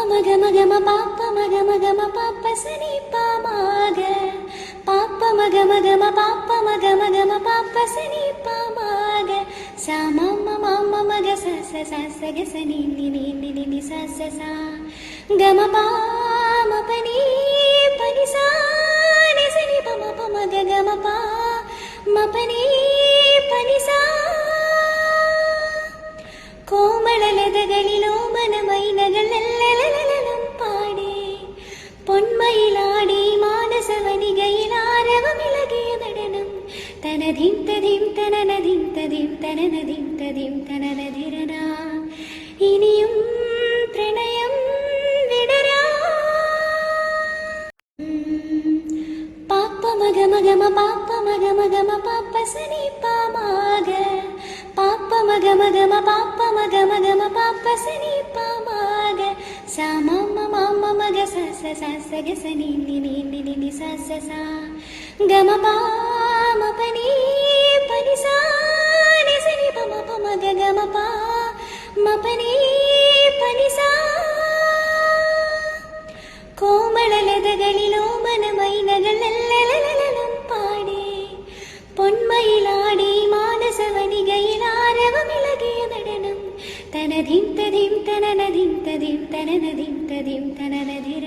maga maga ma papa sani pa maga papa maga maga ma papa sani pa maga sa mama mama maga sa sa ga sani ni sa sa ga ma pa ma pani pani sa ni sani pa ma ga ma pa ma pani pani sa കോമളലതകളിലോ മനമൈനകൾ ലല്ലലലലം പാടി പൊന്മയിലാടി മാനസവനികയിൽ ആരവമിളകിയ നടനം തനധിം തധിം തനനധിം തധിം തനനധിം തധിം തനനധിരന ഇനിയും പ്രണയം വിടരാ പാപ്പ മഗ മഗ മ പാപ്പ സനി പാ മാഗ papa maga maga ma papa sani pa maga sa mama mama maga sa ga sani ni sa sa ga ma pa ma pani pani sa ni sani pa ma ga ma pa ma pani pani sa കോമളലതകളിലോ മനമൈനകൾ ലല്ലലലലം പാടി പൊന്മയിലാടി മാനസവനികയിൽ ആരവമിളകിയ നടനം തനധിം തധിം തനനധിം തധിം തനനധിം തധിം തനനധിര